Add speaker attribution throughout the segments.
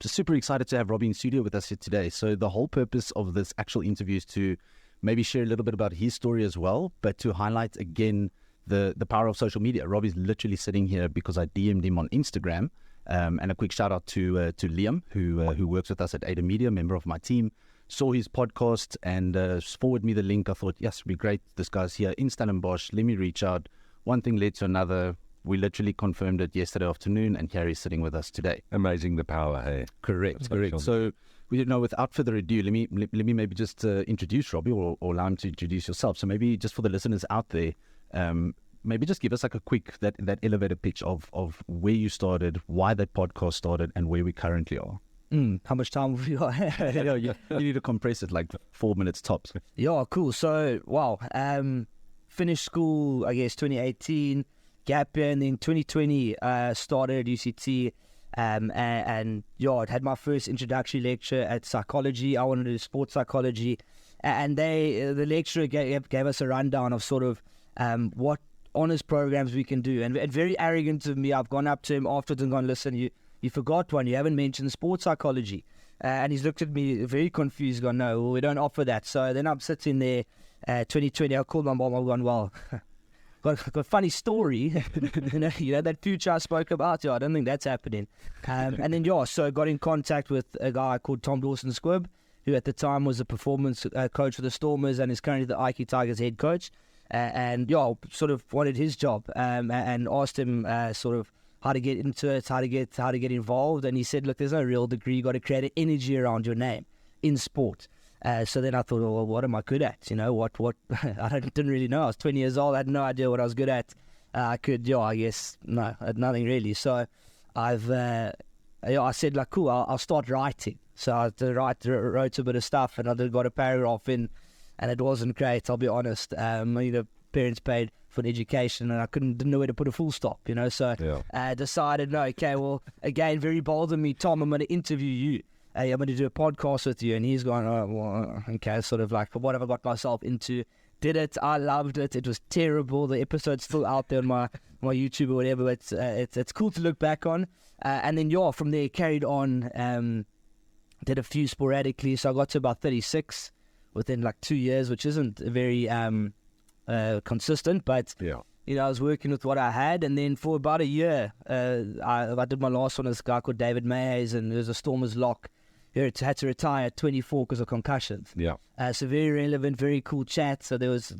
Speaker 1: just super excited to have Robbie in studio with us here today. So the whole purpose of this actual interview is to maybe share a little bit about his story as well, but to highlight again the power of social media. Robbie's literally sitting here because I DM'd him on Instagram. And a quick shout out to Liam, who works with us at Ada Media, member of my team. Saw his podcast and forwarded me the link. I thought, yes, it'd be great. This guy's here in Stellenbosch. Let me reach out. One thing led to another. We literally confirmed it yesterday afternoon, and here he's sitting with us today.
Speaker 2: Amazing the power, hey?
Speaker 1: Correct. So, without further ado, let me maybe just introduce Robbie, or allow him to introduce yourself. So maybe just for the listeners out there, maybe just give us like a quick that elevator pitch of where you started, why that podcast started, and where we currently are.
Speaker 3: How much time have you got?
Speaker 1: You need to compress it like 4 minutes tops.
Speaker 3: Yeah, cool. So, wow. Finished school, I guess, 2018, gap year, and then 2020 started at UCT. And I'd had my first introductory lecture at psychology. I wanted to do sports psychology. And the lecturer gave us a rundown of sort of what honors programs we can do. And very arrogant of me, I've gone up to him afterwards and gone, listen, you forgot one. You haven't mentioned sports psychology. And he's looked at me very confused, gone, no, we don't offer that. So then I'm sitting there, 2020, I called my mom, I'm going, well, got a funny story. you know that future I spoke about? Yeah, I don't think that's happening. And then, so got in contact with a guy called Tom Dawson-Squibb, who at the time was a performance coach for the Stormers and is currently the Ike Tigers head coach. And sort of wanted his job and asked him sort of how to get into it, how to get involved. And he said, look, there's no real degree. You got to create an energy around your name in sport. So then I thought, well, what am I good at? What I didn't really know. I was 20 years old. I had no idea what I was good at. I guess, no, I had nothing really. So I said, like, cool, I'll start writing. So I wrote a bit of stuff, and I got a paragraph in, and it wasn't great, I'll be honest. Parents paid for an education, and I didn't know where to put a full stop, So I decided, no, okay, well, again, very bold of me, Tom, I'm going to interview you. I'm going to do a podcast with you. And he's going, oh, well, okay, sort of like, what have I got myself into? Did it. I loved it. It was terrible. The episode's still out there on my YouTube or whatever. But it's cool to look back on. And then, from there, carried on, did a few sporadically. So I got to about 36 within like 2 years, which isn't very consistent. But, I was working with what I had. And then for about a year, I did my last one with this guy called David Mayes, and there was a Stormers lock. He had to retire at 24 because of concussions. So very relevant, very cool chat. So there's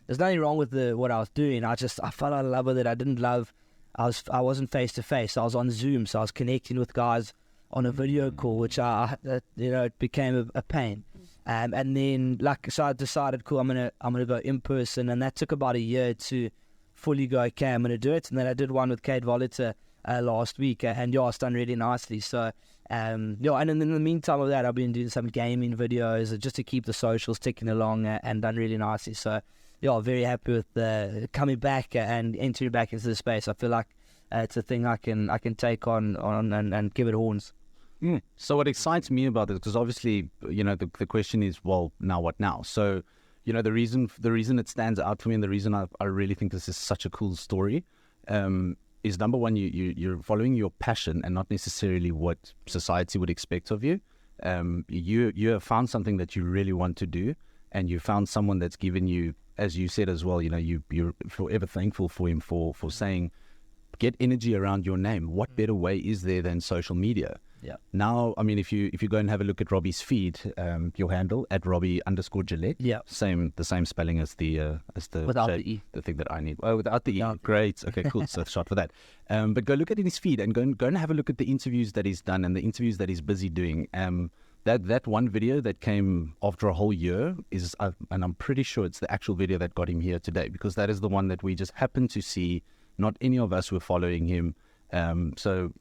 Speaker 3: nothing wrong with what I was doing. I fell out of love with it. I didn't love. I wasn't face to face. I was on Zoom, so I was connecting with guys on a video call, which it became a pain. And then so I decided, cool, I'm gonna go in person, and that took about a year to fully go, okay, I'm gonna do it. And then I did one with Kate Voliter last week, and it's done really nicely. So and in the meantime of that, I've been doing some gaming videos just to keep the socials ticking along, and done really nicely. So very happy with coming back and entering back into the space. I feel like it's a thing I can take on and give it horns.
Speaker 1: So what excites me about this, because obviously the question is, well, now what now? So the reason it stands out for me, and the reason I really think this is such a cool story, is number one, you're following your passion and not necessarily what society would expect of you. You have found something that you really want to do, and you found someone that's given you, as you said as well, you're forever thankful for him for saying, get energy around your name. What better way is there than social media?
Speaker 3: Yeah.
Speaker 1: Now, I mean, if you go and have a look at Robbie's feed, your handle at Robbie_Gillett.
Speaker 3: Yeah.
Speaker 1: The same spelling as the
Speaker 3: without the E.
Speaker 1: The thing that I need. Oh, without the E. Yeah. Great. Okay, cool. So shot for that. But go look at his feed and go and have a look at the interviews that he's done and the interviews that he's busy doing. That one video that came after a whole year is, and I'm pretty sure it's the actual video that got him here today, because that is the one that we just happened to see. Not any of us were following him. So,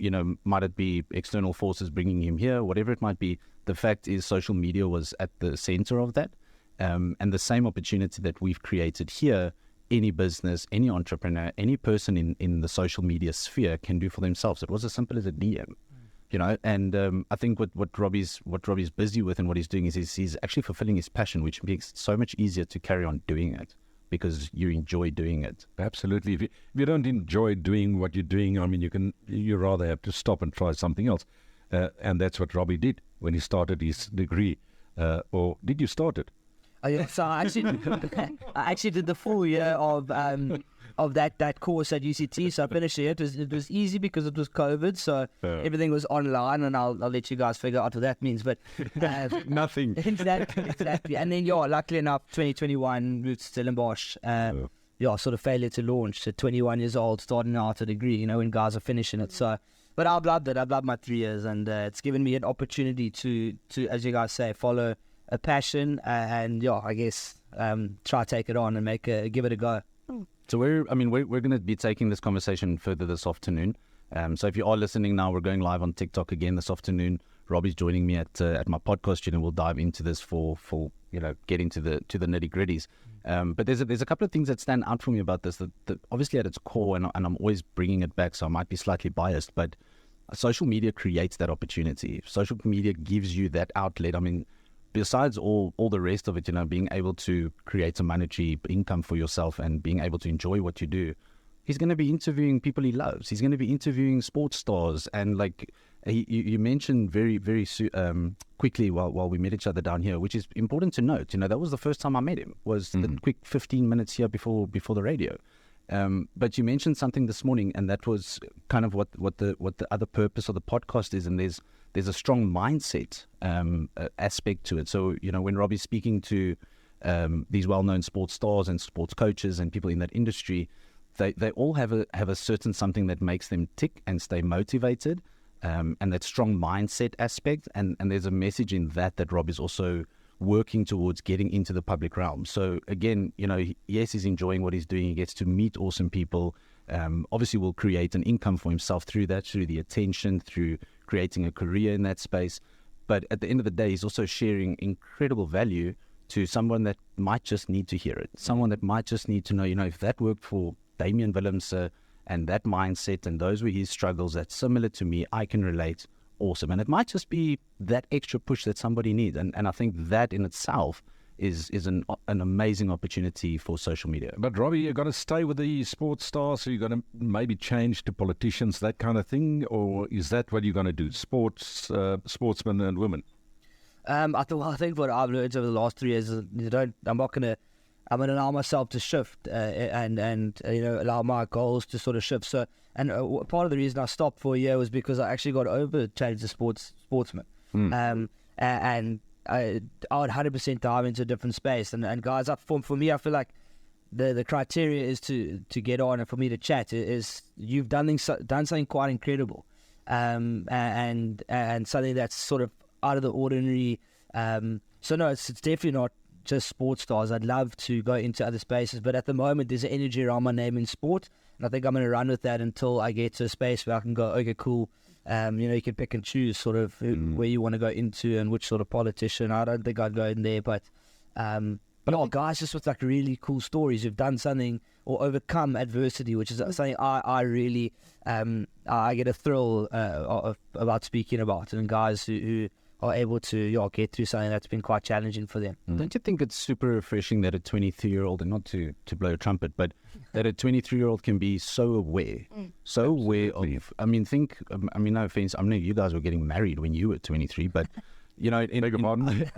Speaker 1: might it be external forces bringing him here, whatever it might be. The fact is social media was at the center of that. And the same opportunity that we've created here, any business, any entrepreneur, any person in the social media sphere can do for themselves. It was as simple as a DM, and I think what Robbie's busy with and what he's doing is he's actually fulfilling his passion, which makes it so much easier to carry on doing it, because you enjoy doing it.
Speaker 2: Absolutely. If you don't enjoy doing what you're doing, I mean, you rather have to stop and try something else. and that's what Robbie did when he started his degree. Or did you start it?
Speaker 3: So I actually did the full year of that course at UCT. So I finished it. It was easy because it was COVID, so everything was online, and I'll let you guys figure out what that means. But
Speaker 2: Nothing.
Speaker 3: exactly. And then luckily enough, 2021 moved to Stellenbosch. Sort of failure to launch at 21 years old, starting out a degree. When guys are finishing it. So, but I've loved it. I've loved my 3 years, and it's given me an opportunity to, as you guys say, follow a passion, and I guess try to take it on and give it a go.
Speaker 1: So we're going to be taking this conversation further this afternoon. So if you are listening now, we're going live on TikTok again this afternoon. Robbie's joining me at my podcast, and we'll dive into this for get into the nitty gritties. But there's a couple of things that stand out for me about this. That obviously at its core, and I'm always bringing it back, so I might be slightly biased, but social media creates that opportunity. Social media gives you that outlet. I mean, besides all the rest of it, being able to create a monetary income for yourself and being able to enjoy what you do, he's going to be interviewing people he loves. He's going to be interviewing sports stars. And like you mentioned very, very quickly while we met each other down here, which is important to note, that was the first time I met him, was the quick 15 minutes here before the radio. But you mentioned something this morning, and that was kind of what the other purpose of the podcast is, and there's a strong mindset aspect to it. So, when Robbie's speaking to these well-known sports stars and sports coaches and people in that industry, they all have a certain something that makes them tick and stay motivated, and that strong mindset aspect. And there's a message in that Robbie's also working towards getting into the public realm. So again, yes, he's enjoying what he's doing. He gets to meet awesome people. Obviously will create an income for himself through that, through the attention, through creating a career in that space. But at the end of the day, he's also sharing incredible value to someone that might just need to hear it. Someone that might just need to know, if that worked for Damian Willemse and that mindset, and those were his struggles, that's similar to me, I can relate. Awesome. And it might just be that extra push that somebody needs. And I think that in itself is an amazing opportunity for social media.
Speaker 2: But Robbie, you're going to stay with the sports stars, so you're going to maybe change to politicians, that kind of thing? Or is that what you're going to do? Sportsmen and women?
Speaker 3: I think what I've learned over the last 3 years is I'm going to allow myself to shift and allow my goals to sort of shift. So, and part of the reason I stopped for a year was because I actually got changed to sportsman. And I would 100% dive into a different space. And guys, for me, I feel like the criteria is to get on, and for me to chat is you've done something quite incredible, and something that's sort of out of the ordinary. So no, it's definitely not just sports stars. I'd love to go into other spaces, but at the moment there's an energy around my name in sport, and I think I'm going to run with that until I get to a space where I can go, okay, cool. You can pick and choose sort of where you want to go into and which sort of politician. I don't think I'd go in there, but guys just with like really cool stories who've done something or overcome adversity, which is something I really I get a thrill about speaking about, and guys who are able to get through something that's been quite challenging for them.
Speaker 1: Don't you think it's super refreshing that a 23-year-old, and not to blow a trumpet, but that a 23-year-old can be so aware, aware of, no offense, I know you guys were getting married when you were 23, but,
Speaker 2: Beg your pardon?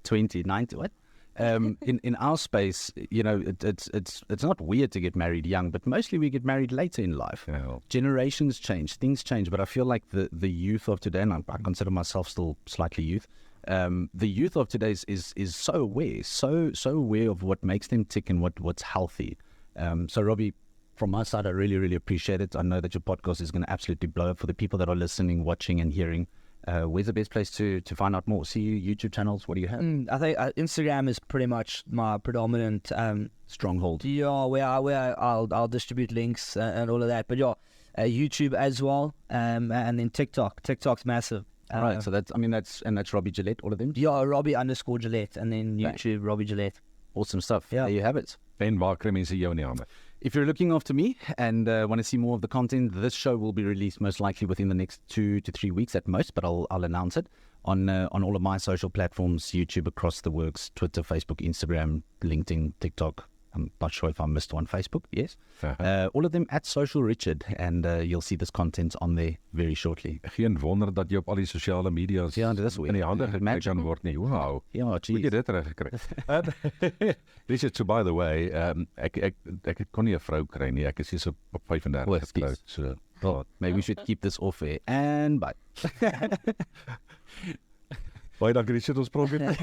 Speaker 1: 20, 90, what? In our space, it's not weird to get married young, but mostly we get married later in life.
Speaker 2: Yeah.
Speaker 1: Generations change, things change, but I feel like the youth of today, and I consider myself still slightly youth, the youth of today is so aware, so aware of what makes them tick and what's healthy. So Robbie, from my side, I really, really appreciate it. I know that your podcast is going to absolutely blow up for the people that are listening, watching and hearing. Where's the best place to find out more? See you, YouTube channels? What do you have?
Speaker 3: I think Instagram is pretty much my predominant
Speaker 1: stronghold.
Speaker 3: Yeah, where I'll distribute links and all of that. But YouTube as well, and then TikTok. TikTok's massive.
Speaker 1: Right, so that's Robbie Gillett, all of them?
Speaker 3: Yeah, Robbie_Gillett, and then YouTube, Robbie Gillett.
Speaker 1: Awesome stuff.
Speaker 3: Yeah.
Speaker 1: There you have it.
Speaker 2: En waar kry mense jou name?
Speaker 1: If you're looking after me and want to see more of the content, this show will be released most likely within the next 2 to 3 weeks at most, but I'll announce it on all of my social platforms, YouTube, across the works, Twitter, Facebook, Instagram, LinkedIn, TikTok, I'm not sure if I missed one. Facebook, yes.
Speaker 2: Uh-huh.
Speaker 1: All of them at Social Richard, and you'll see this content on there very shortly.
Speaker 2: Geen wonder dat jy op al die sosiale media's
Speaker 1: Ja, dit is
Speaker 2: in die hande gekry
Speaker 1: magical.
Speaker 2: kan word nie. Wow.
Speaker 1: Ja,
Speaker 2: Hoe
Speaker 1: geez.
Speaker 2: jy dit reg gekry? Richard, so by the way, ek kon nie 'n vrou kry nie. Ek is hier so op 35
Speaker 1: Oh,
Speaker 2: getroud.
Speaker 1: excuse.
Speaker 2: So,
Speaker 1: Well, maybe we should keep this off air. And bye.
Speaker 2: baie dankie Richard, ons probeer.